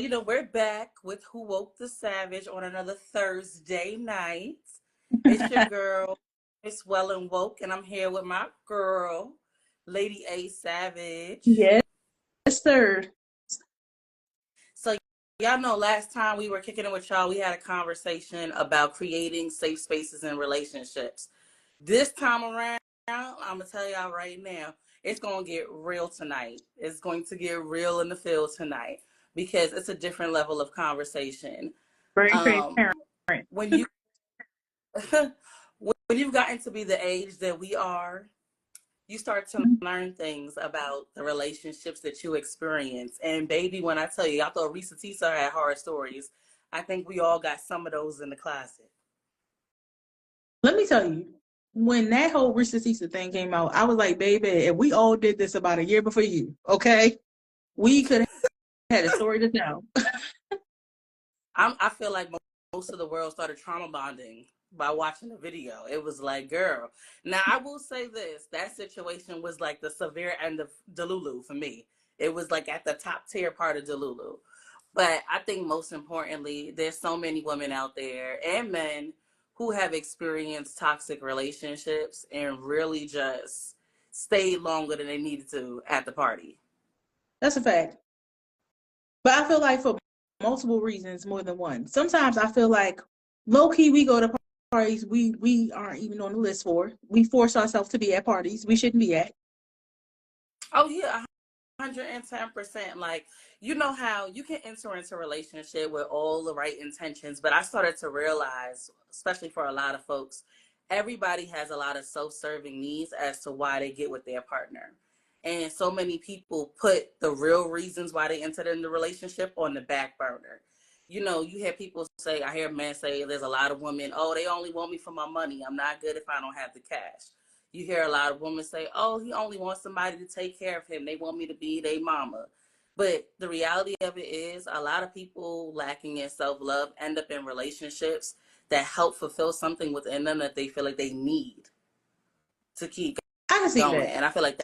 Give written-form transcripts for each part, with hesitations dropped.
we're back with Who Woke the Savage on another Thursday night. It's your girl, Miss Well and Woke, and I'm here with my girl, Lady A Savage. Yes, sir. So, y'all know last time we were kicking it with y'all, we had a conversation about creating safe spaces in relationships. This time around, I'm going to tell y'all right now, it's going to get real tonight. It's going to get real in the field tonight because it's a different level of conversation. Very Um, transparent. when you when you've gotten to be the age that we are, you start to learn things about the relationships that you experience. And baby, when I tell you, I thought Risa Tisa had horror stories. I think we all got some of those in the closet. Let me tell you, when that whole Risa Tisa thing came out, I was like, baby, if we all did this about a year before you, okay, we could have had a story to tell. I feel like most of the world started trauma bonding by watching the video. It was like, girl. Now, I will say this. That situation was like the severe end of Delulu for me. It was like at the top tier part of Delulu. But I think most importantly, there's so many women out there and men who have experienced toxic relationships and really just stayed longer than they needed to at the party. That's a fact. But I feel like for multiple reasons, more than one. Sometimes I feel like low key we go to parties we aren't even on the list for. We force ourselves to be at parties we shouldn't be at. Oh, yeah, 110%. Like, you know how you can enter into a relationship with all the right intentions, but I started to realize, especially for a lot of folks, everybody has a lot of self-serving needs as to why they get with their partner. And so many people put the real reasons why they entered in the relationship on the back burner. You hear people say, I hear men say, there's a lot of women, oh, they only want me for my money. I'm not good if I don't have the cash. You hear a lot of women say, oh, he only wants somebody to take care of him. They want me to be their mama. But the reality of it is a lot of people lacking in self-love end up in relationships that help fulfill something within them that they feel like they need to keep I can see going. that. And I feel like,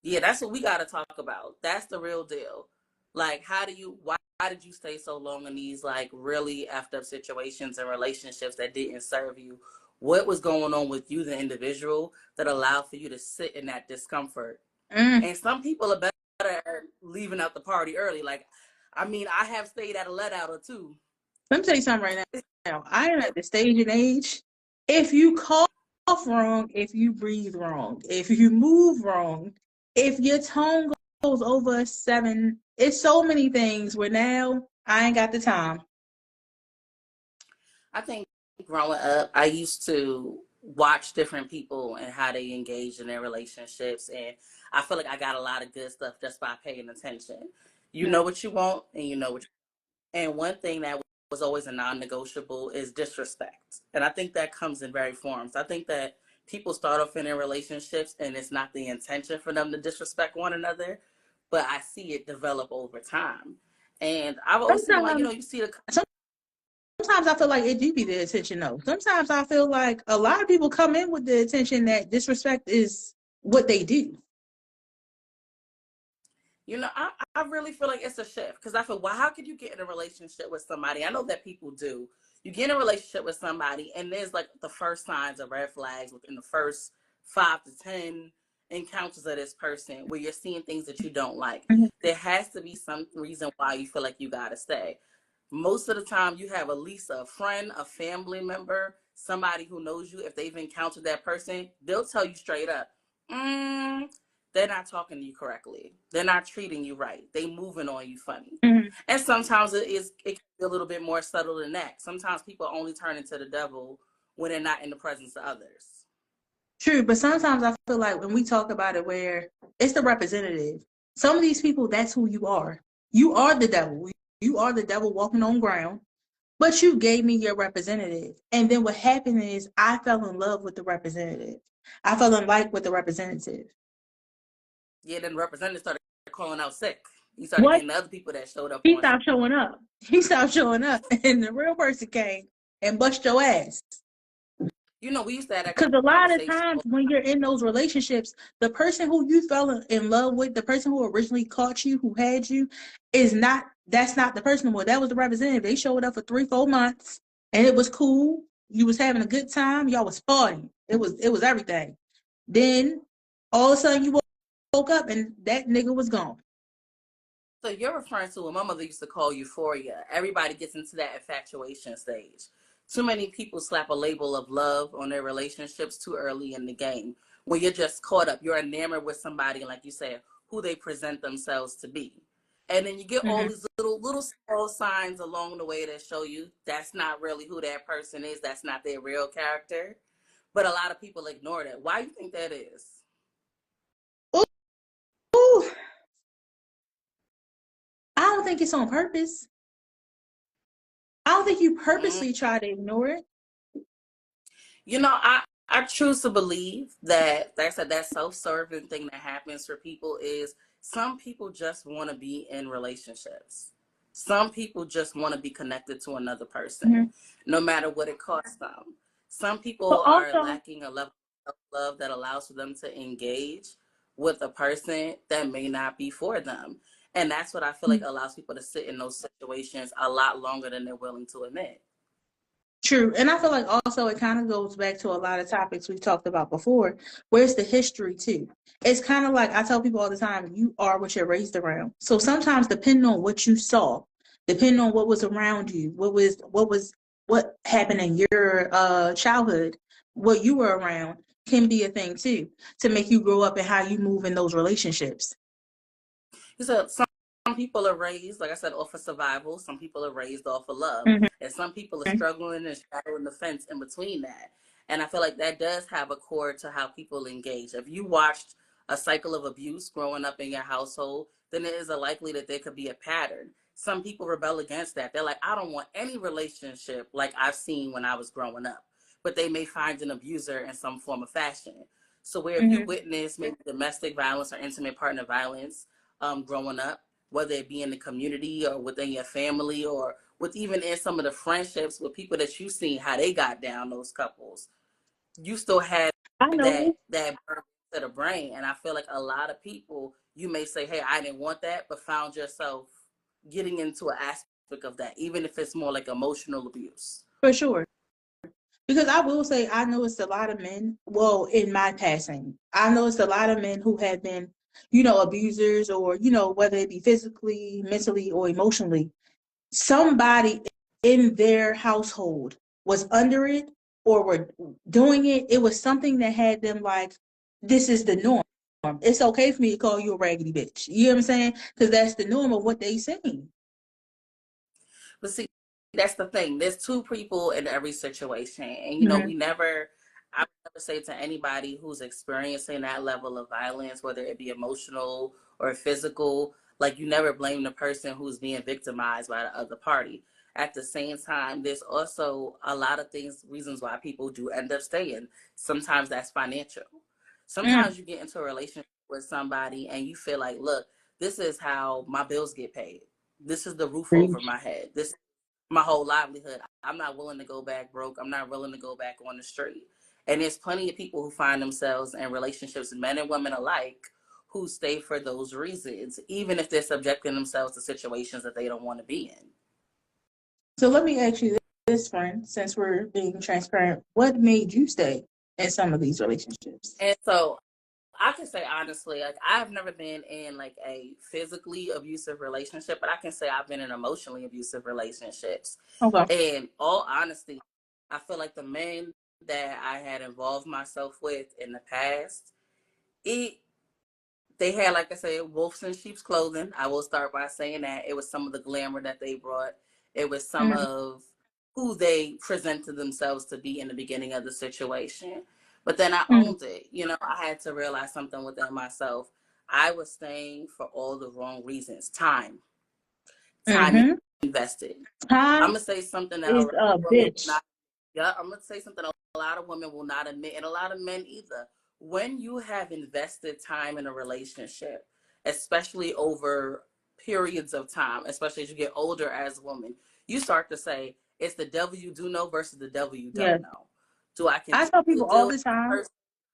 yeah, that's what we got to talk about. That's the real deal. Like, why did you stay so long in these, like, really effed up situations and relationships that didn't serve you? What was going on with you, the individual, that allowed for you to sit in that discomfort? Mm. And some people are better at leaving out the party early. Like, I mean, I have stayed at a let out or two. Let me tell you something right now. I am at the stage and age. If you cough wrong, if you breathe wrong, if you move wrong, if your tone goes over a 7, it's so many things where now I ain't got the time. I think growing up, I used to watch different people and how they engage in their relationships. And I feel like I got a lot of good stuff just by paying attention. You know what you want and you know what you And one thing that was always a non-negotiable is disrespect. And I think that comes in various forms. I think that people start off in their relationships and it's not the intention for them to disrespect one another, but I see it develop over time. And I've always seen, like, Sometimes, you see the sometimes I feel like it do be the attention though. Sometimes I feel like a lot of people come in with the attention that disrespect is what they do. I really feel like it's a shift because I feel, well, how could you get in a relationship with somebody? I know that people do. You get in a relationship with somebody, and there's like the first signs of red flags within the first 5 to 10 encounters of this person where you're seeing things that you don't like. Mhm. There has to be some reason why you feel like you got to stay. Most of the time, you have at least a friend, a family member, somebody who knows you. If they've encountered that person, they'll tell you straight up, mm, they're not talking to you correctly. They're not treating you right. They moving on you funny. Mhm. And sometimes it can be a little bit more subtle than that. Sometimes people only turn into the devil when they're not in the presence of others. True, but sometimes I feel like when we talk about it, where it's the representative. Some of these people, that's who you are. You are the devil. You are the devil walking on ground. But you gave me your representative. And then what happened is I fell in love with the representative. I fell in like with the representative. Yeah, then the representative started calling out sick. He started What? getting the other people that showed up He on. stopped showing up. He stopped showing up. And the real person came and bust your ass. We used to have that Because a lot of conversation. times when you're in those relationships, the person who you fell in love with, the person who originally caught you, who had you, that's not the person anymore. That was the representative. They showed up for 3-4 months and it was cool. You was having a good time. Y'all was partying. It was everything. Then all of a sudden you woke up and that nigga was gone. So you're referring to what my mother used to call euphoria. Everybody gets into that infatuation stage. Too many people slap a label of love on their relationships too early in the game. When you're just caught up, you're enamored with somebody, like you said, who they present themselves to be. And then you get all Mm-hmm. these little small signs along the way that show you that's not really who that person is. That's not their real character. But a lot of people ignore that. Why do you think that is? Ooh, I don't think it's on purpose. I don't think you Mm. purposely try to ignore it. I choose to believe that, like I said, that self-serving thing that happens for people is some people just want to be in relationships. Some people just want to be connected to another person, Mm-hmm. no matter what it costs them. Some But people are also, lacking a level of love that allows for them to engage with a person that may not be for them. And that's what I feel like allows people to sit in those situations a lot longer than they're willing to admit. true. And I feel like also it kind of goes back to a lot of topics we talked about before. Where's the history too? It's kind of like I tell people all the time, you are what you're raised around. So sometimes depending on what you saw, depending on what was around you, what happened in your childhood, what you were around can be a thing too to make you grow up and how you move in those relationships. So some people are raised, like I said, off of survival. Some people are raised off of love, Mm-hmm. and some people are struggling and straddling the fence in between that. And I feel like that does have a core to how people engage. If you watched a cycle of abuse growing up in your household, then it is a likely that there could be a pattern. Some people rebel against that. They're like, I don't want any relationship like I've seen when I was growing up. But they may find an abuser in some form of fashion. So where if you Mm-hmm. witness maybe domestic violence or intimate partner violence growing up, whether it be in the community or within your family or with even in some of the friendships with people that you've seen how they got down, those couples, you still have I know that burn to the brain. And I feel like a lot of people, you may say, hey, I didn't want that, but found yourself getting into an aspect of that, even if it's more like emotional abuse. for sure. Because I will say, I noticed a lot of men, well, in my passing, I noticed a lot of men who have been, abusers or, whether it be physically, mentally, or emotionally, somebody in their household was under it or were doing it. It was something that had them like, this is the norm. It's okay for me to call you a raggedy bitch. You know what I'm saying? Because that's the norm of what they sing. But see, that's the thing. There's two people in every situation. And, Mm-hmm. I would never say to anybody who's experiencing that level of violence, whether it be emotional or physical, like you never blame the person who's being victimized by the other party. At the same time, there's also a lot of reasons why people do end up staying. Sometimes that's financial. Mm-hmm. Sometimes you get into a relationship with somebody and you feel like, look, this is how my bills get paid. This is the roof over my head. This is my whole livelihood. I'm not willing to go back broke. I'm not willing to go back on the street. And there's plenty of people who find themselves in relationships, men and women alike, who stay for those reasons, even if they're subjecting themselves to situations that they don't want to be in. So let me ask you this, friend, since we're being transparent, what made you stay in some of these relationships? And so I can say honestly, like I've never been in like a physically abusive relationship, but I can say I've been in emotionally abusive relationships. Okay. And all honesty, I feel like the men that I had involved myself with in the past, it they had, like I said, wolves in sheep's clothing. I will start by saying that it was some of the glamour that they brought. It was some Mm-hmm. of who they presented themselves to be in the beginning of the situation. But then I Mm-hmm. owned it. I had to realize something within myself. I was staying for all the wrong reasons. Time Mm-hmm. invested. I'm Time gonna say something that a is lot a of women will bitch. not. Yeah, I'm gonna say something a lot of women will not admit, and a lot of men either. When you have invested time in a relationship, especially over periods of time, especially as you get older as a woman, you start to say it's the devil you do know versus the devil you Yeah. don't know. Do I I continue tell to people all deal with the the time. person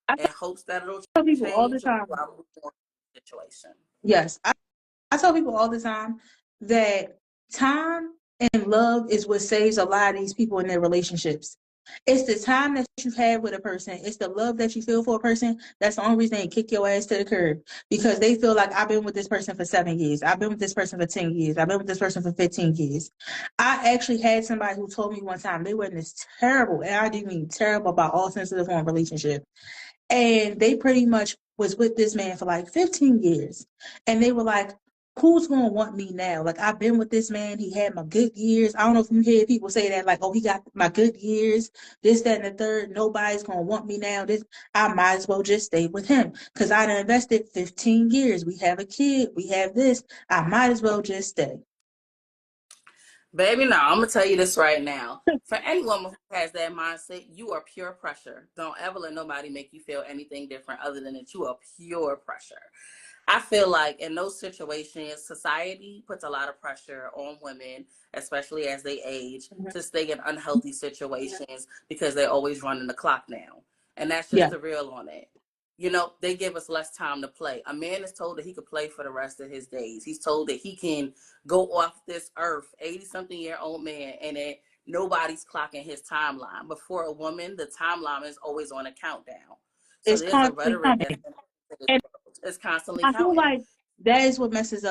I in hopes that it'll tell people all the change, or time. do I move on to the situation? Yes, I tell people all the time that time and love is what saves a lot of these people in their relationships. It's the time that you have with a person. It's the love that you feel for a person. That's the only reason they kick your ass to the curb because they feel like I've been with this person for 7 years. I've been with this person for 10 years. I've been with this person for 15 years. I actually had somebody who told me one time they were in this terrible, and I do mean terrible about all sensitive form relationship, and they pretty much was with this man for like 15 years. And they were like, who's going to want me now? Like, I've been with this man. He had my good years. I don't know if you hear people say that, like, oh, he got my good years, this, that, and the third. Nobody's going to want me now. This, I might as well just stay with him because I done invested 15 years. We have a kid. We have this. I might as well just stay. Baby, no, I'm gonna tell you this right now. For any woman who has that mindset, you are pure pressure. Don't ever let nobody make you feel anything different other than that you are pure pressure. I feel like in those situations, society puts a lot of pressure on women, especially as they age, to stay in unhealthy situations because they're always running the clock now. And that's just Yeah, the real on it. You know, they give us less time to play. A man is told that he could play for the rest of his days. He's told that he can go off this earth, 80-something-year-old man, and that nobody's clocking his timeline. But for a woman, the timeline is always on a countdown. So it's there's a constantly rhetoric that's coming. in this And world. It's constantly I feel counting. like that is what messes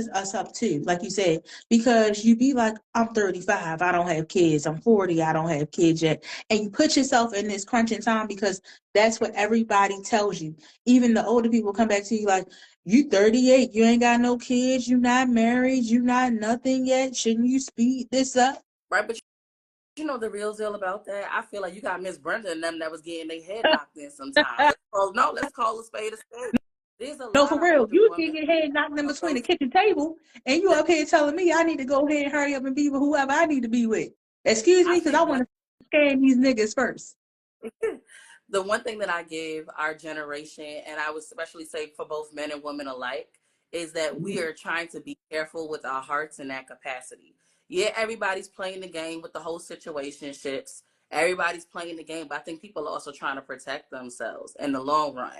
us up too, like you said, because you be like, I'm 35, I don't have kids. I'm 40, I don't have kids yet. And you put yourself in this crunching time because that's what everybody tells you. Even the older people come back to you like, you 38, you ain't got no kids, you not married, you not nothing yet. Shouldn't you speed this up? Right? But you know the real deal about that? I feel like you got Miss Brenda and them that was getting their head knocked in sometimes. Let's call a spade a spade. There's a No, lot for of real. older You get women your head knocked in of between the those kitchen table, and you up here telling me I need to go ahead and hurry up and be with whoever I need to be with. Excuse I me, because I think want to scan these niggas first. the one thing that I give our generation, and I would especially say for both men and women alike, is that we are trying to be careful with our hearts in that capacity. Yeah, everybody's playing the game with the whole situationships. Everybody's playing the game, but I think people are also trying to protect themselves in the long run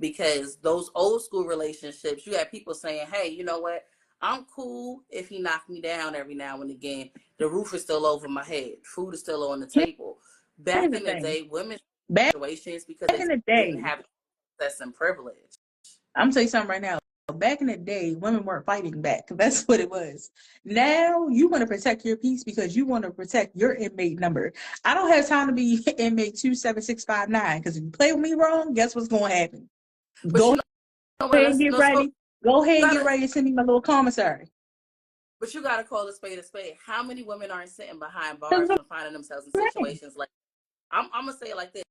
because those old school relationships, you had people saying, "Hey, you know what? I'm cool if he knocked me down every now and again. The roof is still over my head. Food is still on the table." Here's Back the in the thing. day, women Back situations because they in the didn't day, have access and privilege. I'm gonna tell you something right now. Back in the day, women weren't fighting back. That's what it was. Now you want to protect your peace because you want to protect your inmate number. I don't have time to be inmate 27659 because if you play with me wrong, guess what's going to happen? But Go you know what? ahead and Let's get no smoke. ready. Go ahead You and get gotta, ready to send me my little commissary. but you gotta call a spade a spade. How many women aren't sitting behind bars from finding themselves in situations like? I'm gonna say it like this: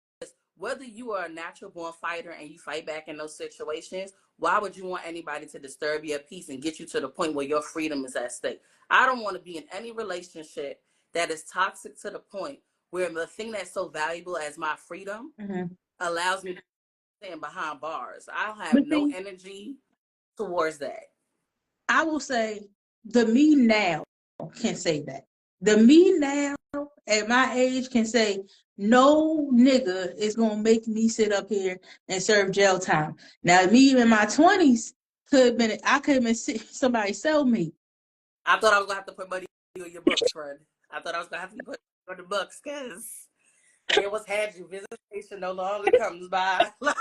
whether you are a natural born fighter and you fight back in those situations, why would you want anybody to disturb your peace and get you to the point where your freedom is at stake? I don't want to be in any relationship that is toxic to the point where the thing that's so valuable as my freedom Mm-hmm. allows me to stand behind bars. I'll have But no see, energy towards that. I will say the me now can say that. The me now at my age can say no nigga is gonna make me sit up here and serve jail time. Now me in my 20s could have been I could have been somebody sell me. I thought I was gonna have to put money on your books, friend. I thought I was gonna have to put on the books because here was had you visitation no longer comes by. Like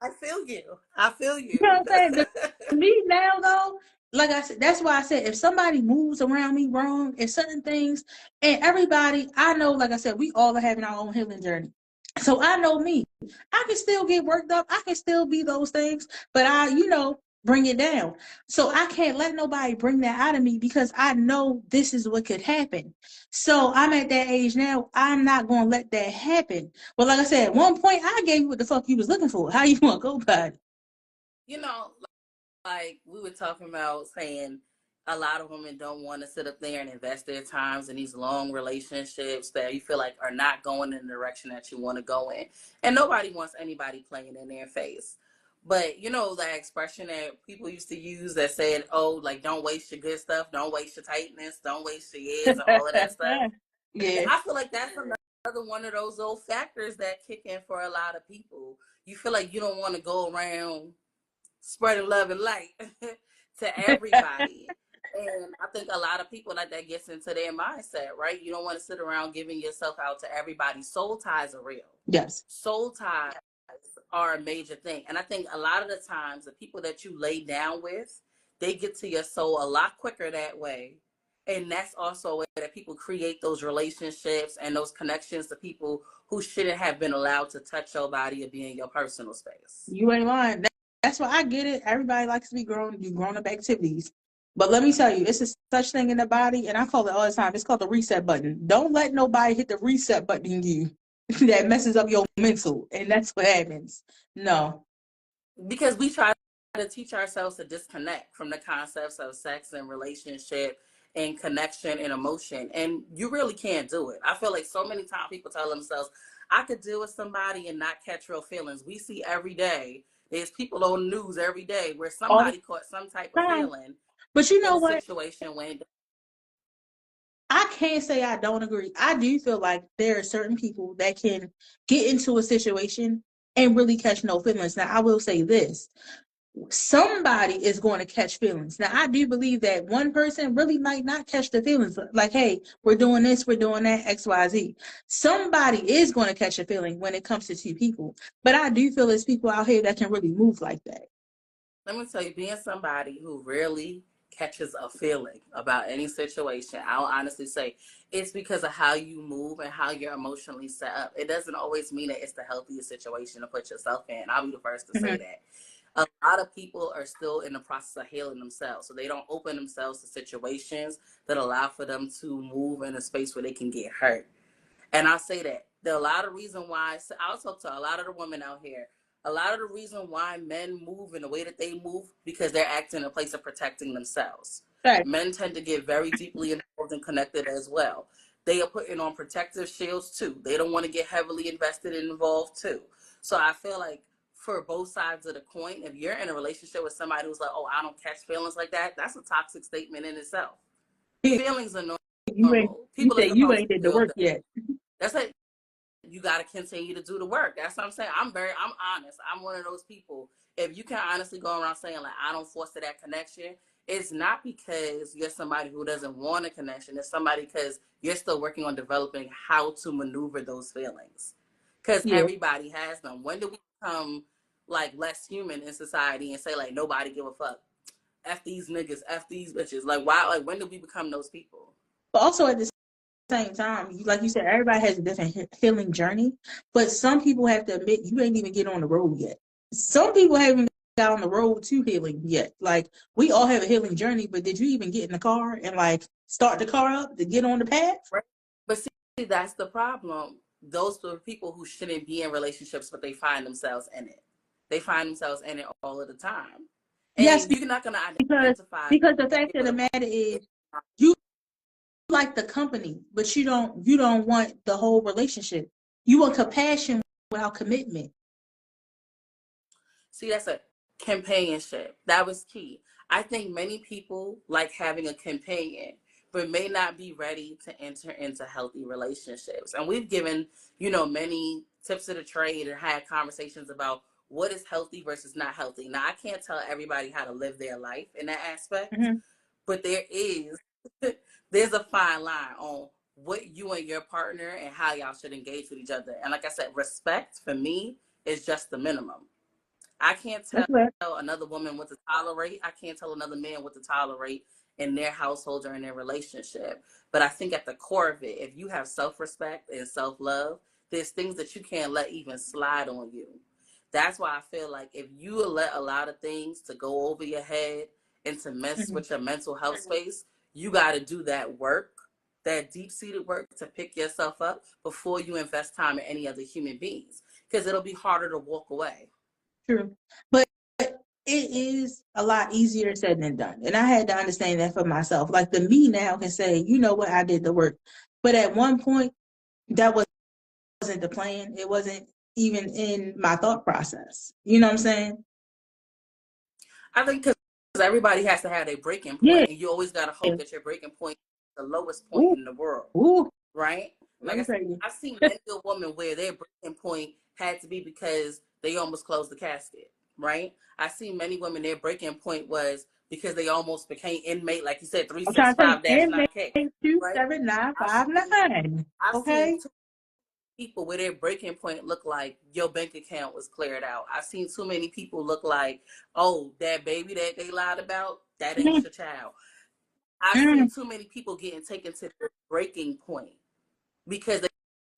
I feel you. I feel You know you. what I'm saying? Me now though, like I said, that's why I said if somebody moves around me wrong in certain things, and everybody I know, like I said, we all are having our own healing journey. So I know me. I can still get worked up. I can still be those things, but bring it down. So I can't let nobody bring that out of me because I know this is what could happen. So I'm at that age now. I'm not gonna let that happen. But like I said, at one point I gave you what the fuck you was looking for. How you want to go about it? You know, like we were talking about saying a lot of women don't want to sit up there and invest their times in these long relationships that you feel like are not going in the direction that you want to go in. And nobody wants anybody playing in their face. But you know that expression that people used to use that said, "Oh, like don't waste your good stuff, don't waste your tightness, don't waste your years," and all of that stuff. Yeah. I feel like that's another one of those old factors that kick in for a lot of people. You feel like you don't want to go around spreading love and light to everybody. And I think a lot of people like that gets into their mindset, right? You don't want to sit around giving yourself out to everybody. Soul ties are real. Yes. Soul ties are a major thing. And I think a lot of the times the people that you lay down with, they get to your soul a lot quicker that way. And that's also a way that people create those relationships and those connections to people who shouldn't have been allowed to touch your body or be in your personal space. You ain't lying. That's why I get it. Everybody likes to be grown, do grown up activities. But let me tell you, it's a such thing in the body, and I call it all the time. It's called the reset button. Don't let nobody hit the reset button in you that messes up your mental, and that's what happens. No. Because we try to teach ourselves to disconnect from the concepts of sex and relationship and connection and emotion, and you really can't do it. I feel like so many times people tell themselves, I could deal with somebody and not catch real feelings. We see every day, there's people on the news every day where All the somebody caught some type of time. feeling But you in know a what? situation when I can't say I don't agree. I do feel like there are certain people that can get into a situation and really catch no feelings. Now, I will say this. Somebody is going to catch feelings. Now, I do believe that one person really might not catch the feelings. Like, hey, we're doing this, we're doing that, XYZ. Somebody is going to catch a feeling when it comes to two people. But I do feel there's people out here that can really move like that. let me tell you, being somebody who rarely catches a feeling about any situation, I'll honestly say it's because of how you move and how you're emotionally set up. It doesn't always mean that it's the healthiest situation to put yourself in. I'll be the first to say Mm-hmm. that. A lot of people are still in the process of healing themselves. So they don't open themselves to situations that allow for them to move in a space where they can get hurt. And I say that there are a lot of reason why. So I'll talk to a lot of the women out here. A lot of the reason why men move in the way that they move because they're acting in a place of protecting themselves. Right. Men tend to get very deeply involved and connected as well. They are putting on protective shields too. They don't want to get heavily invested and involved too. So I feel like for both sides of the coin, if you're in a relationship with somebody who's like, "Oh, I don't catch feelings like that," that's a toxic statement in itself. Feelings are You ain't. normal. You People are say you supposed to ain't did the feel work them. yet. That's like you got to continue to do the work. That's what I'm saying. I'm honest. I'm one of those people. If you can honestly go around saying like I don't foster that connection, it's not because you're somebody who doesn't want a connection. It's somebody because you're still working on developing how to maneuver those feelings. Because Yeah. everybody has them. When do we become like less human in society and say like nobody give a fuck? F these niggas, F these bitches. Like why? Like when do we become those people? But also at the same time, like you said, everybody has a different healing journey. But some people have to admit you ain't even get on the road yet. Some people haven't got on the road to healing yet. Like we all have a healing journey, but did you even get in the car and like start the car up to get on the path? Right? But see, that's the problem. Those are people who shouldn't be in relationships, but they find themselves in it. They find themselves in it all of the time. Yes, And you're not going to because identify because the fact of with the a matter is you like the company, but you don't want the whole relationship. You want compassion without commitment. see, that's a companionship. That was key. I think many people like having a companion, but may not be ready to enter into healthy relationships. And we've given, many tips of the trade and had conversations about what is healthy versus not healthy. Now, I can't tell everybody how to live their life in that aspect, Mm-hmm. but there's a fine line on what you and your partner and how y'all should engage with each other. And like I said, respect for me is just the minimum. I can't That's tell what. another woman what to tolerate. I can't tell another man what to tolerate in their household or in their relationship. But I think at the core of it, if you have self respect and self love, there's things that you can't let even slide on you. That's why I feel like if you let a lot of things to go over your head and to mess Mm-hmm. with your mental health space, you got to do that work, that deep seated work to pick yourself up before you invest time in any other human beings. Because it'll be harder to walk away. True. But it is a lot easier said than done. And I had to understand that for myself. Like the me now can say, you know what, I did the work. But at one point, that wasn't the plan. It wasn't even in my thought process. You know what I'm saying? I think because everybody has to have a breaking Yeah. point, and you always got to hope that your breaking point is the lowest point Ooh, in the world. ooh. right? Let Like me tell you. I've seen many a woman where their breaking point had to be because they almost closed the casket, right? I've seen many women their breaking point was because they almost became inmate, like you said, I'm trying to tell you, 365-9K, inmate right? I've seen 27959. I've seen Okay? two people where their breaking point look like your bank account was cleared out. I've seen too many people look like, oh, that baby that they lied about, that ain't Mm, your child. I've seen mm, too many people getting taken to their breaking point because they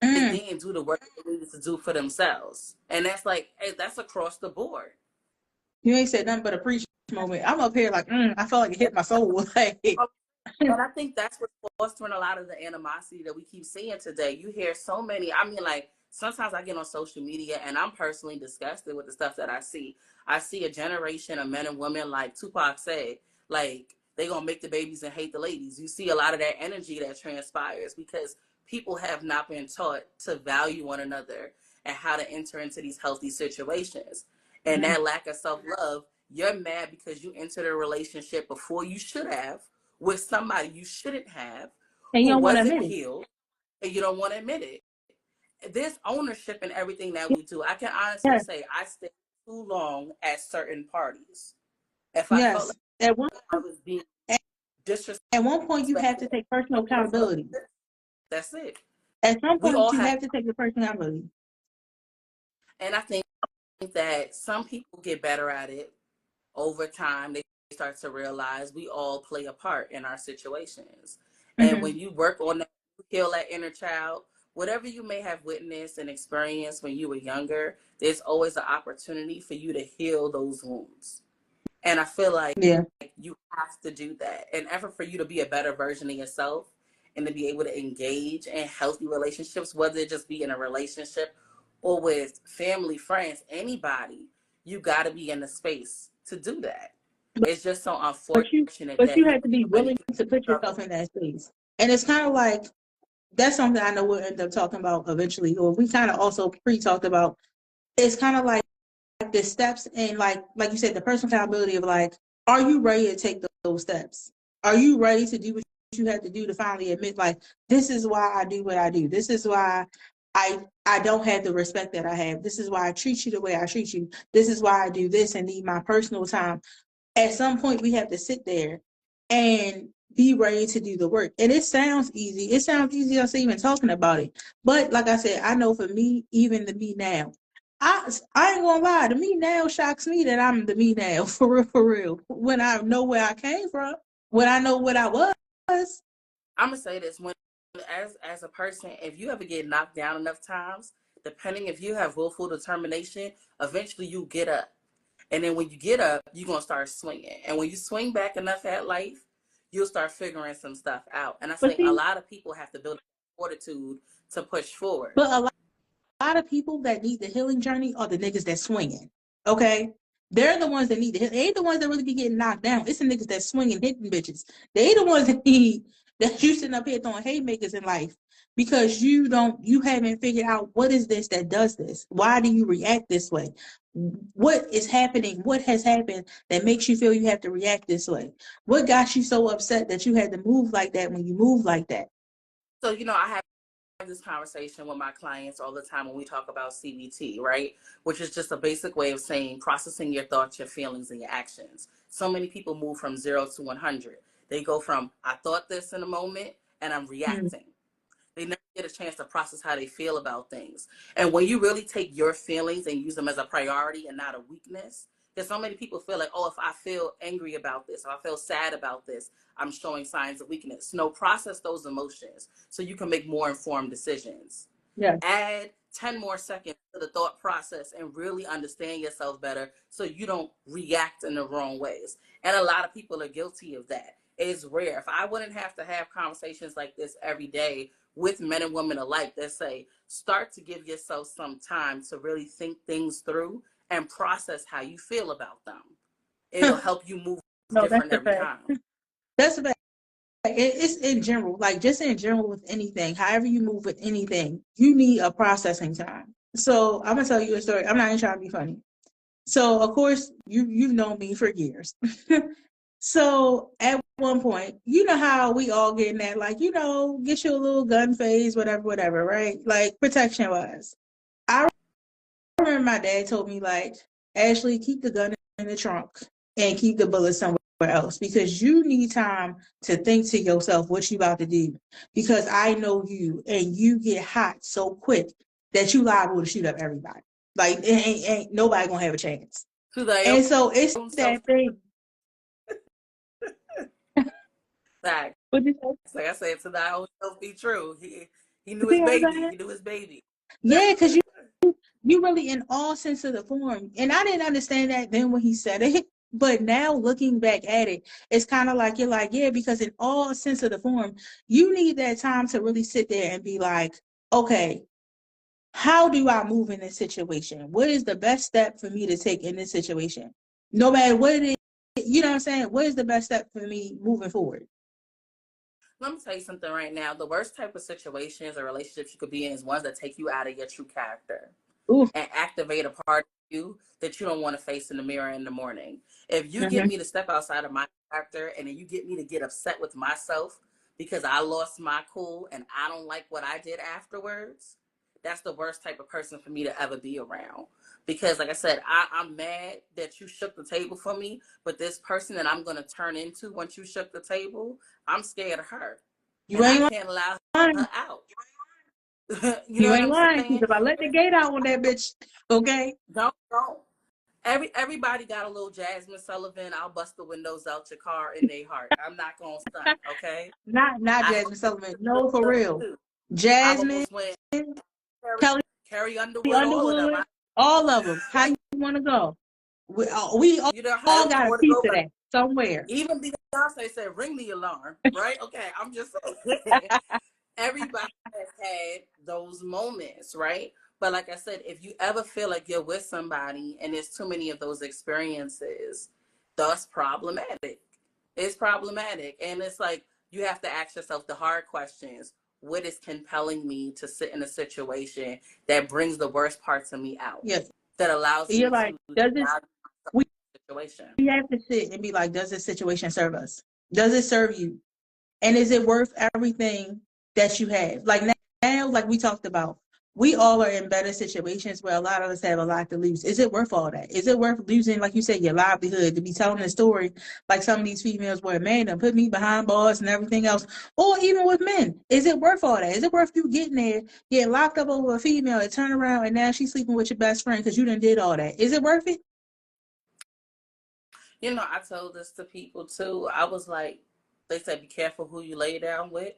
mm. didn't do the work they needed to do for themselves. And that's like, hey, that's across the board. You ain't said nothing but a preach moment. I'm up here like, I felt like it hit my soul. Like, And I think that's what's fostering a lot of the animosity that we keep seeing today. You hear so many, I mean, like, sometimes I get on social media and I'm personally disgusted with the stuff that I see. I see a generation of men and women, like Tupac said, like, they gonna make the babies and hate the ladies. You see a lot of that energy that transpires because people have not been taught to value one another and how to enter into these healthy situations. And mm. that lack of self-love, you're mad because you entered a relationship before you should have with somebody you shouldn't have, And you who don't want to wasn't admit it. healed, and you don't want to admit it. There's ownership in everything that we do. I can honestly Yes, say I stayed too long at certain parties. If I felt like yes. I was being At, disrespectful, at one point, you have to take personal accountability. that's it. At some We point, all you have, have to take the personal accountability. and I think that some people get better at it over time. They start to realize we all play a part in our situations. And Mm-hmm. when you work on that, heal that inner child, whatever you may have witnessed and experienced when you were younger, there's always an opportunity for you to heal those wounds. And I feel like Yeah. you have to do that. In effort for you to be a better version of yourself and to be able to engage in healthy relationships, whether it just be in a relationship or with family, friends, anybody, you got to be in the space to do that. It's just so But you, unfortunate but that you have to be so many willing people to put yourself struggle. in that space. And it's kind of like that's something I know we'll end up talking about eventually, or we kind of also pre-talked about. It's kind of like the steps and like you said, the personal accountability of like, are you ready to take those steps? Are you ready to do what you have to do to finally admit, like, this is why I do what I do. This is why I don't have the respect that I have. This is why I treat you the way I treat you. This is why I do this and need my personal time. At some point we have to sit there and be ready to do the work. And it sounds easy. It sounds easy us even talking about it. But like I said, I know for me, even the me now, I ain't gonna lie, the me now shocks me that I'm the me now, for real, for real. When I know where I came from, when I know what I was. I'm gonna say this: when as a person, if you ever get knocked down enough times, depending if you have willful determination, eventually you get up. And then when you get up, you're going to start swinging. And when you swing back enough at life, you'll start figuring some stuff out. And I But think a see, lot of people have to build fortitude to push forward. but a lot of people that need the healing journey are the niggas that swinging. Okay? They're the ones that need the heal. They ain't the ones that really be getting knocked down. It's the niggas that swinging, hitting bitches. They the ones that need that you sitting up here throwing haymakers in life because you haven't figured out what is this that does this. Why do you react this way? What is happening? What has happened that makes you feel you have to react this way? What got you so upset that you had to move like that when you move like that? So, I have this conversation with my clients all the time when we talk about CBT, right? Which is just a basic way of saying processing your thoughts, your feelings, and your actions. So many people move from 0 to 100. They go from, I thought this in a moment, and I'm Hmm. reacting. They never get a chance to process how they feel about things. And when you really take your feelings and use them as a priority and not a weakness, because so many people feel like, oh, if I feel angry about this, or I feel sad about this, I'm showing signs of weakness. No, process those emotions so you can make more informed decisions. Yeah. Add 10 more seconds to the thought process and really understand yourself better so you don't react in the wrong ways. And a lot of people are guilty of that. It's rare. If I wouldn't have to have conversations like this every day with men and women alike that say, start to give yourself some time to really think things through and process how you feel about them. It'll help you move No, that's different the every fact. time. That's the fact. It's in general, like just in general with anything, however you move with anything, you need a processing time. So I'm gonna tell you a story. I'm not even trying to be funny. So of course you've known me for years. So at one point, you know how we all getting that, like, get you a little gun phase, whatever, right? Like protection wise. I remember my dad told me, like, Ashley, keep the gun in the trunk and keep the bullet somewhere else because you need time to think to yourself what you about to do. Because I know you and you get hot so quick that you liable to shoot up everybody. Like, ain't nobody gonna have a chance. To their And so it's own self. that thing. Like, What you say? like I said, to thy own self be true. He knew his See what I'm baby. saying? He knew his baby. Yeah, because you really in all sense of the form. And I didn't understand that then when he said it. But now looking back at it, it's kind of like you're like, yeah, because in all sense of the form, you need that time to really sit there and be like, okay, how do I move in this situation? What is the best step for me to take in this situation? No matter what it is, you know what I'm saying? What is the best step for me moving forward? Let me tell you something right now. The worst type of situations or relationships you could be in is ones that take you out of your true character Ooh. and activate a part of you that you don't want to face in the mirror in the morning. If you get Mm-hmm. me to step outside of my character and then you get me to get upset with myself because I lost my cool and I don't like what I did afterwards, that's the worst type of person for me to ever be around. Because, like I said, I'm mad that you shook the table for me, but this person that I'm going to turn into once you shook the table, I'm scared of her. You And I ain't can't allow lying. her out. You know You what ain't I'm lying. saying? Because if I let the gate out on that bitch, okay? Don't. Everybody got a little Jasmine Sullivan. I'll bust the windows out your car in their heart. I'm not gonna stunt, okay? Not I Jasmine Sullivan. No, for real. too. I've Jasmine, almost went Carrie, Kelly Carrie Underwood, all of them. Underwood, all of them. How you want to go? We You know how all you got a want to piece go, of but that somewhere. even Beyonce said, "Ring the alarm," right? Okay, I'm just saying. Everybody has had those moments, right? But like I said, if you ever feel like you're with somebody and there's too many of those experiences, that's problematic. It's problematic. And it's like you have to ask yourself the hard questions. What is compelling me to sit in a situation that brings the worst parts of me out? Yes. That allows You're me like, to does this, value we the situation. have to sit and be like, does this situation serve us? Does it serve you? And is it worth everything that you have? Like now, like we talked about, we all are in better situations where a lot of us have a lot to lose. Is it worth all that? Is it worth losing, like you said, your livelihood to be telling a story like some of these females were, man, and put me behind bars and everything else? Or even with men, is it worth all that? Is it worth you getting there, getting locked up over a female and turn around and now she's sleeping with your best friend because you done did all that? Is it worth it? You know, I told this to people too. I was like, they said, be careful who you lay down with.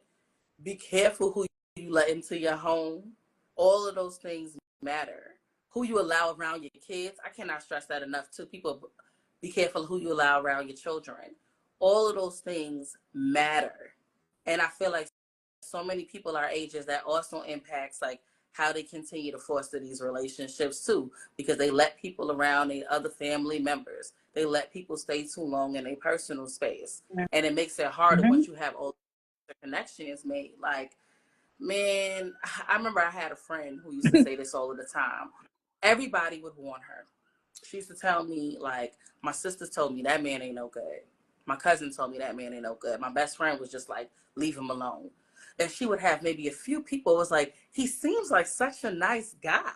Be careful who you let into your home. All of those things matter. Who you allow around your kids. I cannot stress that enough too. People, be careful who you allow around your children. All of those things matter. And I feel like so many people our ages that also impacts like how they continue to foster these relationships too, because they let people around their other family members. They let people stay too long in a personal space. And it makes it harder Mm-hmm. once you have all the connections made. Like, man, I remember I had a friend who used to say this all of the time. Everybody would want her. She used to tell me, like, my sisters told me that man ain't no good. My cousin told me that man ain't no good. My best friend was just like, leave him alone. And she would have maybe a few people. It was like, he seems like such a nice guy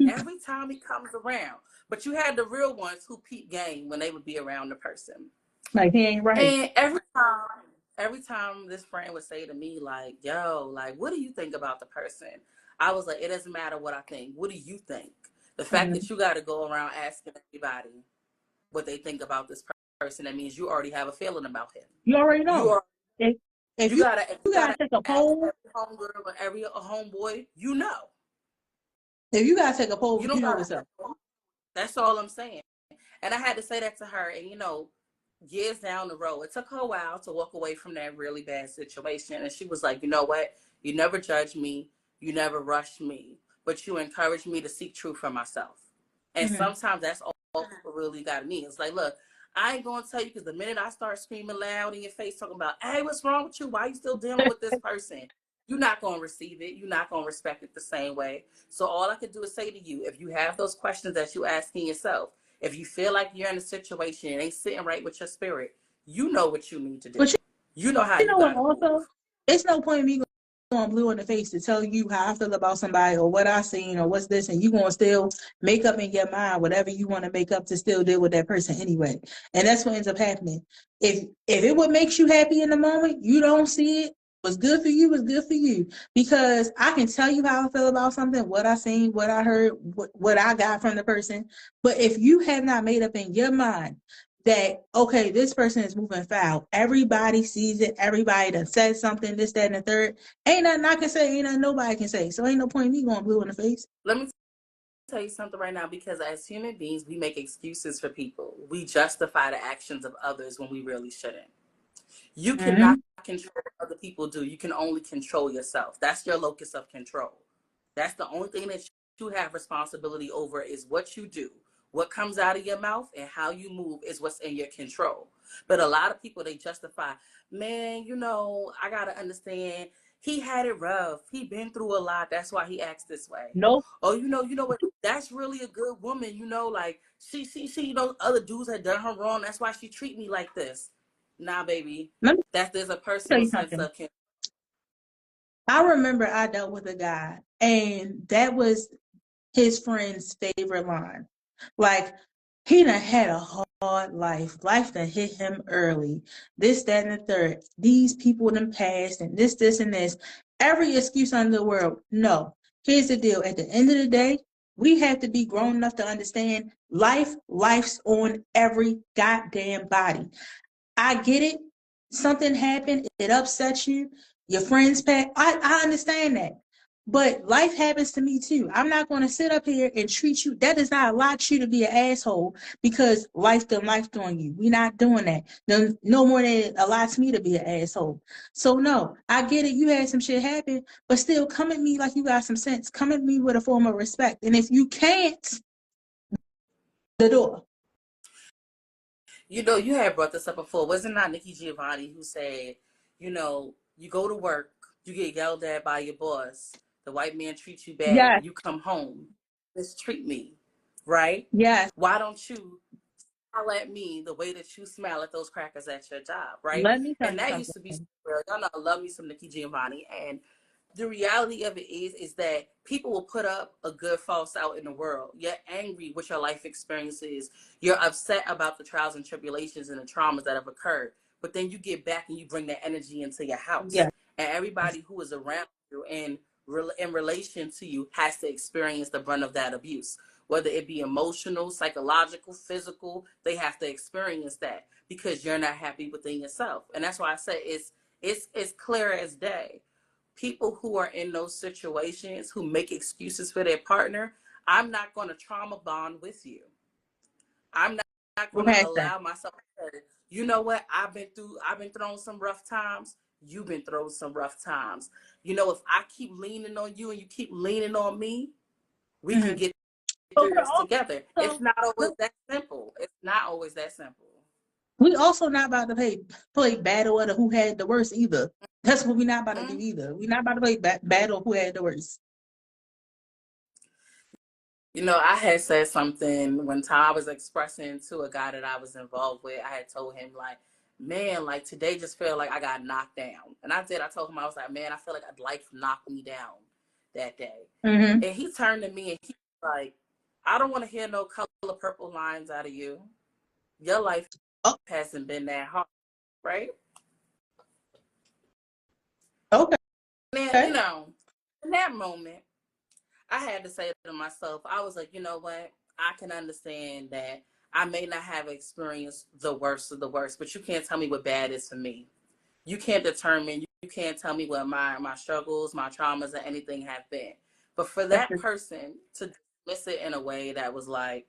every time he comes around. But you had the real ones who peep game when they would be around the person. Like he ain't right. And every time this friend would say to me, like, yo, like, what do you think about the person? I was like, it doesn't matter what I think. What do you think? The fact Mm-hmm. that you got to go around asking everybody what they think about this person, that means you already have a feeling about him. You already You know. are If, if you you, gotta if you you gotta gotta take a ask poll, every homegirl and every homeboy, you know. if you gotta take a poll, You don't you know gotta. what's up. That's all I'm saying. And I had to say that to her. And, years down the road, it took her a while to walk away from that really bad situation. And she was like, you know what? You never judged me. You never rushed me. But you encouraged me to seek truth for myself. And Mm-hmm. sometimes that's all people really got to need. It's like, look, I ain't going to tell you because the minute I start screaming loud in your face talking about, hey, what's wrong with you? Why are you still dealing with this person? You're not going to receive it. You're not going to respect it the same way. So all I could do is say to you, if you have those questions that you asking yourself, if you feel like you're in a situation and ain't sitting right with your spirit, You know what you need to do. But You know how you you know what? gotta move. Also, it's no point in me going blue in the face to tell you how I feel about somebody or what I seen or what's this, and you gonna still make up in your mind whatever you want to make up to still deal with that person anyway. And that's what ends up happening. If it what makes you happy in the moment, you don't see it. What's good for you is good for you. Because I can tell you how I feel about something, what I seen, what I heard, what I got from the person. But if you have not made up in your mind that, okay, this person is moving foul. Everybody sees it. Everybody done said something, this, that, and the third. Ain't nothing I can say. Ain't nothing nobody can say. So ain't no point in me going blue in the face. Let me tell you something right now, because as human beings, we make excuses for people. We justify the actions of others when we really shouldn't. You cannot Mm-hmm. control what other people do. You can only control yourself. That's your locus of control. That's the only thing that you have responsibility over is what you do. What comes out of your mouth and how you move is what's in your control. But a lot of people, they justify, man, I got to understand. He had it rough. He been through a lot. That's why he acts this way. Nope. Oh, what? That's really a good woman. Like other dudes had done her wrong. That's why she treat me like this. Nah, baby. Let me There's a tell personal you sense something. of I remember I dealt with a guy, and that was his friend's favorite line. Like, he done had a hard life. Life done hit him early. This, that, and the third. These people done passed, and this, and this. Every excuse under the world. No. Here's the deal. At the end of the day, we have to be grown enough to understand life's on every goddamn body. I get it. Something happened. It upsets you. Your friends pass. I understand that. But life happens to me too. I'm not going to sit up here and treat you. That does not allow you to be an asshole because life done life doing you. We're not doing that. No more than it allows me to be an asshole. So no, I get it. You had some shit happen, but still come at me like you got some sense. Come at me with a form of respect. And if you can't, the door. You had brought this up before. Wasn't that Nikki Giovanni who said, you go to work, you get yelled at by your boss, the white man treats you bad, Yes, you come home, mistreat me, right? yes. Why don't you smile at me the way that you smile at those crackers at your job, right? Let me tell And you that used something. to be real. Y'all know I love me some Nikki Giovanni. And the reality of it is that people will put up a good false out in the world. You're angry with your life experiences. You're upset about the trials and tribulations and the traumas that have occurred. But then you get back and you bring that energy into your house. Yes. And everybody who is around you and in relation to you has to experience the brunt of that abuse. Whether it be emotional, psychological, physical, they have to experience that because you're not happy within yourself. And that's why I say it's clear as day. People who are in those situations who make excuses for their partner, I'm not going to trauma bond with you. I'm not We're going to past that. allow myself to say, you know what, I've been through some rough times. You've been through some rough times. If I keep leaning on you and you keep leaning on me, we can Mm-hmm. get But through we're this together. It's also not always that simple. It's not always that simple. we also not about to play battle of the who had the worst either. That's what we're not about to do Mm-hmm. either. We're not about to play battle of who had the worst. I had said something one time I was expressing to a guy that I was involved with. I had told him, like, man, like today just felt like I got knocked down. And I did. I told him, I was like, man, I feel like life knocked me down that day. Mm-hmm. And he turned to me and he was like, I don't want to hear no color purple lines out of you. Your life Oh, hasn't been that hard, right? okay. And, in that moment, I had to say to myself, I was like, you know what? I can understand that I may not have experienced the worst of the worst, but you can't tell me what bad is for me. You can't determine, you can't tell me what my struggles, my traumas, or anything have been. But for That's that just, person to dismiss it in a way that was like,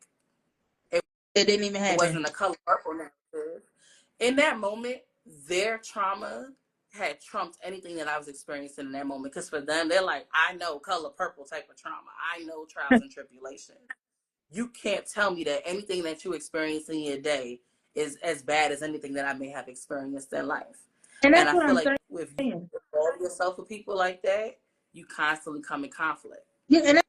it it didn't even happen. wasn't a color purple narrative, in that moment, their trauma had trumped anything that I was experiencing in that moment. Because for them, they're like, I know color purple type of trauma. I know trials and tribulations. You can't tell me that anything that you experience in your day is as bad as anything that I may have experienced in life. And And that's I what feel I'm like if you saying. involve yourself with people like that, you constantly come in conflict. Yeah, and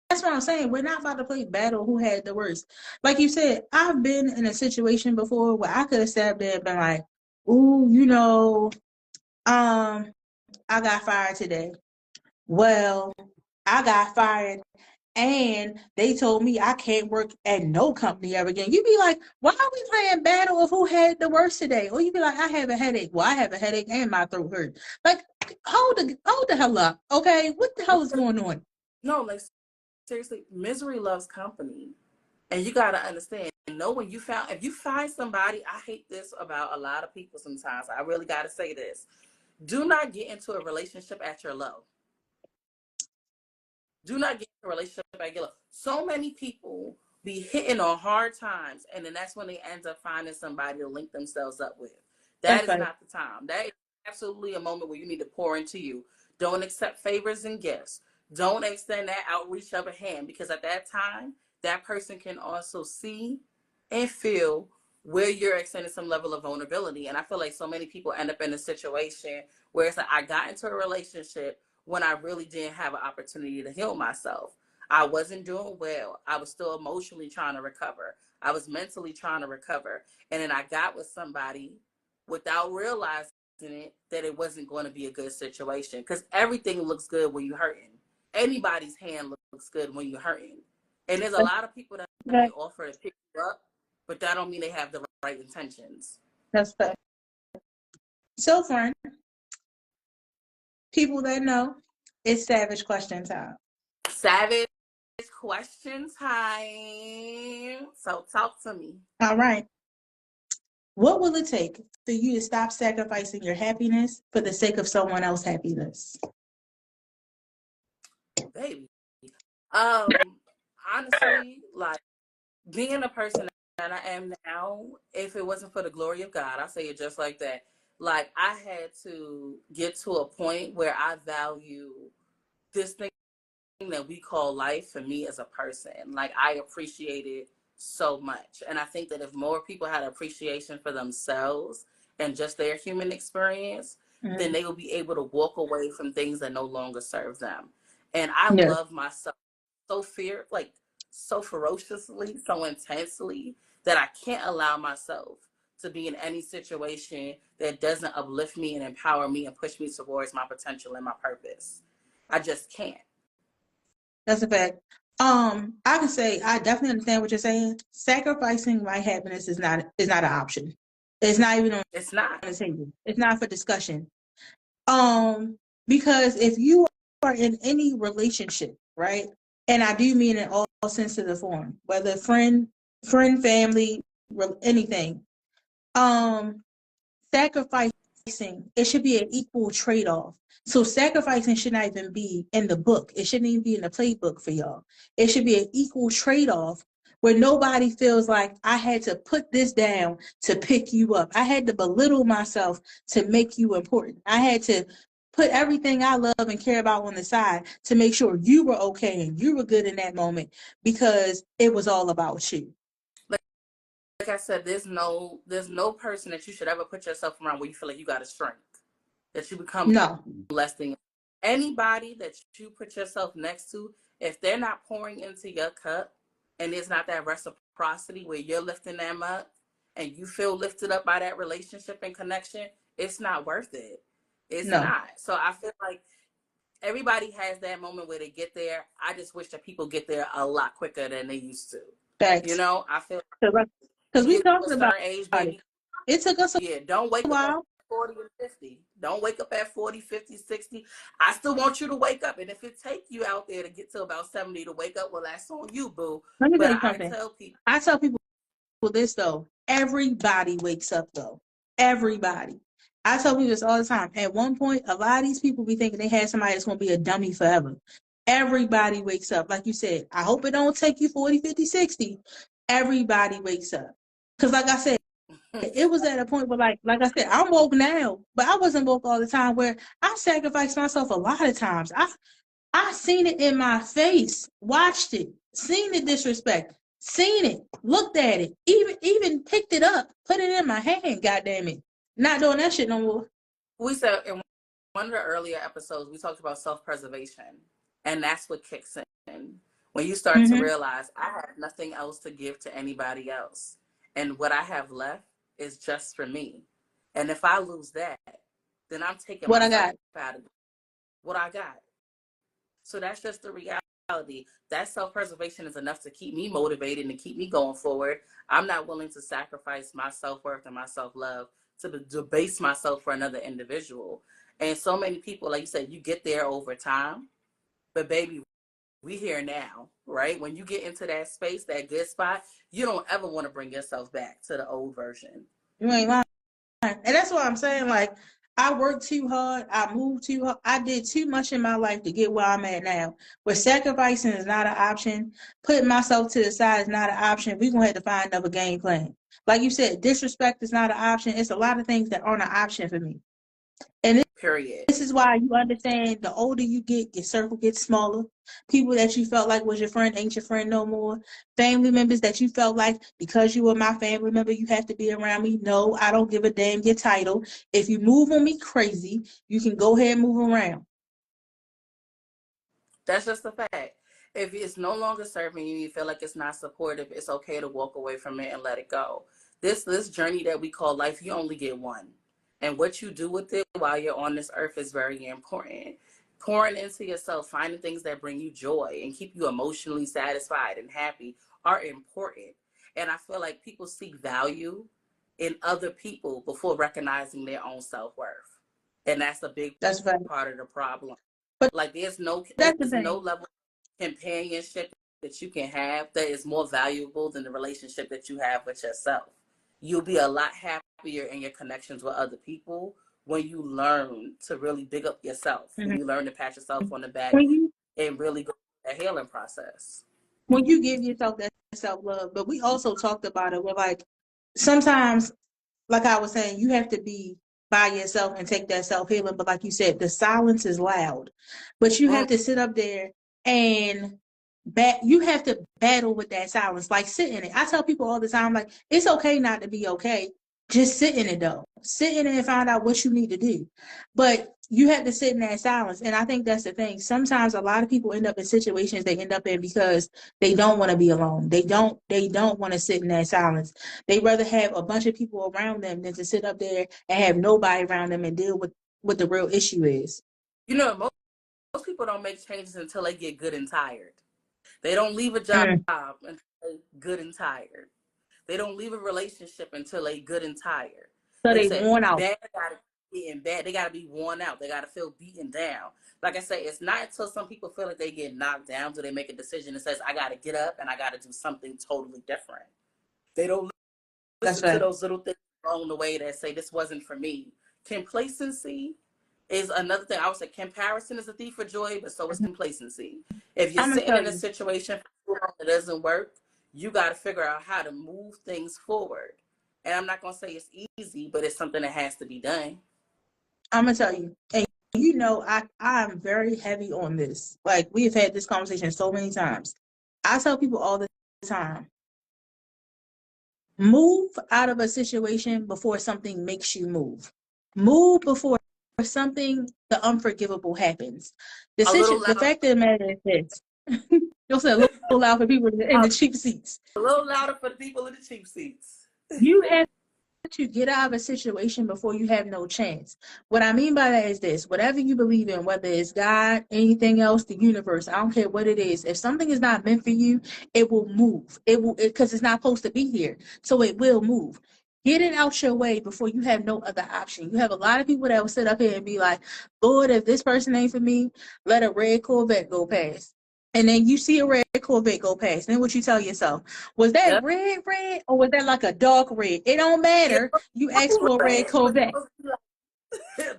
That's what I'm saying. We're not about to play battle who had the worst. Like you said, I've been in a situation before where I could have sat there and been like, ooh, I got fired today. Well, I got fired and they told me I can't work at no company ever again. You'd be like, why are we playing battle of who had the worst today? Or you'd be like, I have a headache. Well, I have a headache and my throat hurt. Like, hold the hell up. Okay. What the hell is going on? No, like seriously, misery loves company. And you gotta understand, when you found if you find somebody, I hate this about a lot of people sometimes. I really gotta say this. Do not get into a relationship at your low. Do not get into a relationship at your low. So many people be hitting on hard times, and then that's when they end up finding somebody to link themselves up with. That That's is right. not the time. That is absolutely a moment where you need to pour into you. Don't accept favors and gifts. Don't extend that outreach of a hand, because at that time, that person can also see and feel where you're extending some level of vulnerability. And I feel like so many people end up in a situation where it's like, I got into a relationship when I really didn't have an opportunity to heal myself. I wasn't doing well. I was still emotionally trying to recover. I was mentally trying to recover. And then I got with somebody without realizing it that it wasn't going to be a good situation. Because everything looks good when you're hurting. Anybody's hand looks good when you're hurting. And there's a lot of people that may That's, offer to pick you up, but that don't mean they have the right intentions. that's fact. So, friend, people that know, it's savage question time. Savage question time. So talk to me. All right. What will it take for you to stop sacrificing your happiness for the sake of someone else's happiness? Baby. Honestly, like being a person that I am now, if it wasn't for the glory of God, I say it just like that. Like I had to get to a point where I value this thing that we call life for me as a person. Like I appreciate it so much. And I think that if more people had appreciation for themselves and just their human experience, then Mm. they will be able to walk away from things that no longer serve them. And I Yeah, love myself so ferociously, so intensely that I can't allow myself to be in any situation that doesn't uplift me and empower me and push me towards my potential and my purpose. I just can't. that's a fact. I can say I definitely understand what you're saying. Sacrificing my happiness is not an option. It's not even on It's not. the table. It's not for discussion. Because if you are in any relationship, right, and I do mean in all sense of the form, whether family, anything, um, sacrificing, it should be an equal trade-off. So sacrificing should not even be in the book. It shouldn't even be in the playbook for y'all. It should be an equal trade-off where nobody feels like I had to put this down to pick you up. I had to belittle myself to make you important. I had to put everything I love and care about on the side to make sure you were okay and you were good in that moment because it was all about you. Like I said, there's no person that you should ever put yourself around where you feel like you got to shrink, that you become No, less than anybody that you put yourself next to. If they're not pouring into your cup, and there's not that reciprocity where you're lifting them up, and you feel lifted up by that relationship and connection, it's not worth it. It's no, not. So I feel like everybody has that moment where they get there. I just wish that people get there a lot quicker than they used to. facts. I feel you Because we get to a talking about certain age, it. baby. It took us Yeah, don't a wake up at while. 40 or 50. Don't wake up at 40, 50, 60. I still want you to wake up. And if it take you out there to get to about 70 to wake up, well, that's on you, boo. Let me tell But you I something. tell people, I tell people this though. Everybody wakes up though. Everybody. I tell people this all the time. At one point, a lot of these people be thinking they had somebody that's going to be a dummy forever. Everybody wakes up. Like you said, I hope it don't take you 40, 50, 60. Everybody wakes up. Because like I said, it was at a point where like I said, I'm woke now, but I wasn't woke all the time where I sacrificed myself a lot of times. I seen it in my face, watched it, seen the disrespect, seen it, looked at it, even picked it up, put it in my hand, goddamn it. Not doing that shit no more. we said in one of the earlier episodes, we talked about self preservation. And that's what kicks in When you start to Mm-hmm. realize I have nothing else to give to anybody else, and what I have left is just for me. And if I lose that, then I'm taking What I myself got. out of what I got. So that's just the reality. That self-preservation is enough to keep me motivated and to keep me going forward. I'm not willing to sacrifice my self-worth and my self-love to debase myself for another individual. And so many people, like you said, you get there over time. But baby, we here now, right? When you get into that space, that good spot, you don't ever want to bring yourself back to the old version. You ain't lying. And that's what I'm saying. Like, I worked too hard. I moved too hard. I did too much in my life to get where I'm at now. But sacrificing is not an option. Putting myself to the side is not an option. We're going to have to find another game plan. Like you said, disrespect is not an option. It's a lot of things that aren't an option for me. And Period. this is why you understand the older you get, your circle gets smaller. People that you felt like was your friend ain't your friend no more. Family members that you felt like because you were my family member, you have to be around me. No, I don't give a damn your title. If you move on me crazy, you can go ahead and move around. That's just a fact. If it's no longer serving you, you feel like it's not supportive, it's okay to walk away from it and let it go. This journey that we call life, you only get one. And what you do with it while you're on this earth is very important. Pouring into yourself, finding things that bring you joy and keep you emotionally satisfied and happy are important. And I feel like people seek value in other people before recognizing their own self-worth. And that's a big That's right. part of the problem. But Like that's the there's no thing. level of companionship that you can have that is more valuable than the relationship that you have with yourself. You'll be a lot happier in your connections with other people when you learn to really big up yourself, when Mhm. you learn to pat yourself on the back When you and really go through that healing process. when you give yourself that self love, but we also talked about it. We're like sometimes, like I was saying, you have to be by yourself and take that self healing. But like you said, the silence is loud. But you Mm. have to sit up there and you have to battle with that silence. Like sit in it. I tell people all the time, like, it's okay not to be okay. Just sit in it though. Sit in it and find out what you need to do. But you have to sit in that silence. And I think that's the thing. Sometimes a lot of people end up in situations they end up in because they don't want to be alone. They don't want to sit in that silence. They rather have a bunch of people around them than to sit up there and have nobody around them and deal with what the real issue is. You know, most people don't make changes until they get good and tired. They don't leave a job Mm. until they're good and tired. They don't leave a relationship until they good and tired. So Like I they said, worn out. bad gotta be in bad. They gotta be worn out. They gotta feel beaten down. Like I say, it's not until some people feel like they get knocked down do they make a decision that says, I gotta get up and I gotta do something totally different. They don't That's listen to right. those little things along the way that say this wasn't for me. Complacency is another thing. I would say comparison is a thief of joy, but so is complacency. If you're I'm gonna sitting tell in a you. situation that doesn't work, you got to figure out how to move things forward. And I'm not going to say it's easy, but it's something that has to be done. I'm gonna tell you. And you know, I'm very heavy on this. Like we have had this conversation so many times. I tell people all the time, move out of a situation before something makes you move. Move before something the unforgivable happens. A little The louder, fact of the matter is this. You'll say a little loud for people in the cheap seats. a little louder for the people in the cheap seats. You have to get out of a situation before you have no chance. What I mean by that is this: whatever you believe in, whether it's God, anything else, the universe, I don't care what it is. If something is not meant for you, it will move. It will, because it's not supposed to be here. So it will move. Get it out your way before you have no other option. You have a lot of people that will sit up here and be like, Lord, if this person ain't for me, let a red Corvette go past. And then you see a red Corvette go past. Then what you tell yourself? Was that Yep. red, or was that like a dark red? It don't Yeah, matter. You asked for a red red, but Corvette.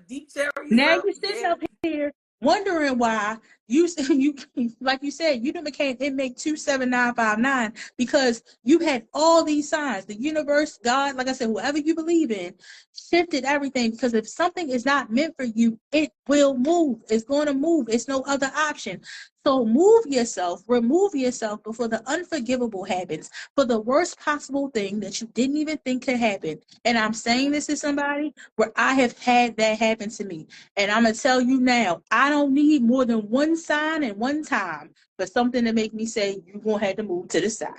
deep cherry Now stuff. you sitting Yeah. up here wondering why you you like you said you done became inmate 27959 because you had all these signs. The universe, God, like I said, whoever you believe in, shifted everything because if something is not meant for you, it will move. It's going to move. It's no other option. So move yourself, remove yourself before the unforgivable happens, for the worst possible thing that you didn't even think could happen. And I'm saying this to somebody where I have had that happen to me. And I'm going to tell you now, I don't need more than one sign and one time for something to make me say, you're going to have to move to the side.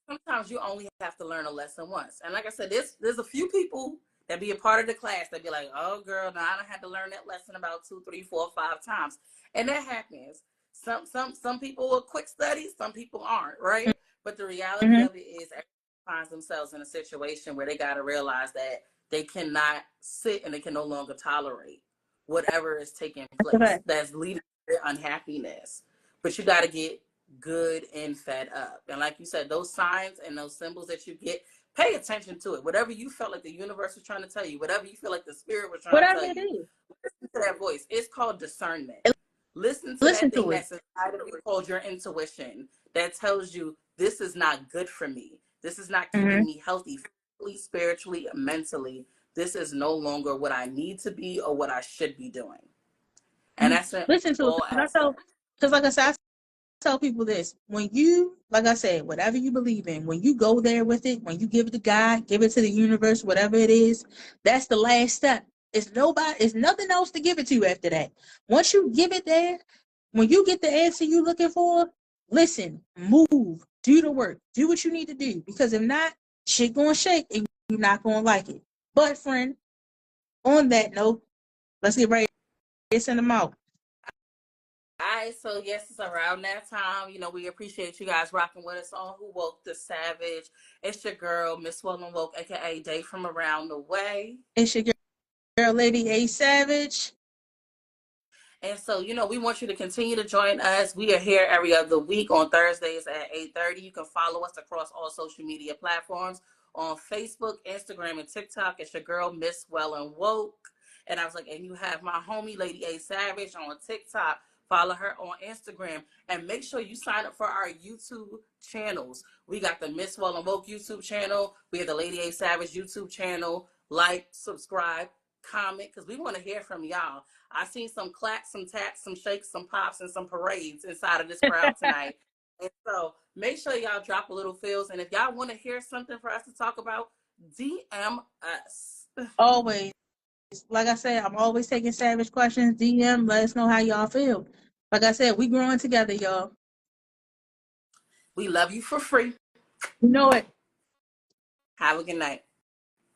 Sometimes you only have to learn a lesson once. And like I said, there's a few people that be a part of the class that be like, oh girl, now I don't have to learn that lesson about 2, 3, 4, 5 times. And that happens. Some people are quick studies, some people aren't, right? But the reality Mm-hmm. of it is everyone finds themselves in a situation where they gotta realize that they cannot sit and they can no longer tolerate whatever is taking place Okay. that's leading to their unhappiness. But you gotta get good and fed up. And like you said, those signs and those symbols that you get, pay attention to it. Whatever you felt like the universe was trying to tell you, whatever you feel like the spirit was trying to Whatever tell it you, is, listen to that voice. It's called discernment. Listen to listen that thing to it. that's inside of you called your intuition that tells you this is not good for me. This is not Mm-hmm. keeping me healthy physically, spiritually, mentally. This is no longer what I need to be or what I should be doing. And Mm-hmm. that's in Listen to it. all aspects. Because like I said, I tell people this: when you, like I said, whatever you believe in, when you go there with it, when you give it to God, give it to the universe, whatever it is, that's the last step. It's nothing else to give it to after that. Once you give it there, when you get the answer you looking for, listen, move, do the work, do what you need to do. Because if not, shit gonna shake and you're not gonna like it. But friend, on that note, let's get ready to send them out. All right, so yes, it's around that time. You know, we appreciate you guys rocking with us on Who Woke the Savage. It's your girl, Miss Woman Woke, aka Day from Around the Way. It's your girl, Lady A Savage. And so, you know, we want you to continue to join us. We are here every other week on Thursdays at 8:30. You can follow us across all social media platforms on Facebook, Instagram, and TikTok. It's your girl, Miss Well and Woke. And I was like, and you have my homie, Lady A Savage, on TikTok. Follow her on Instagram. And make sure you sign up for our YouTube channels. We got the Miss Well and Woke YouTube channel. We have the Lady A Savage YouTube channel. Like, subscribe, comment, because we want to hear from y'all. I seen some claps, some taps, some shakes, some pops, and some parades inside of this crowd tonight. And so make sure y'all drop a little feels. And if y'all want to hear something for us to talk about, DM us. Always. Like I said, I'm always taking Savage questions. DM, let us know how y'all feel. Like I said, we growing together, y'all. We love you for free. You know it. Have a good night.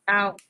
Out.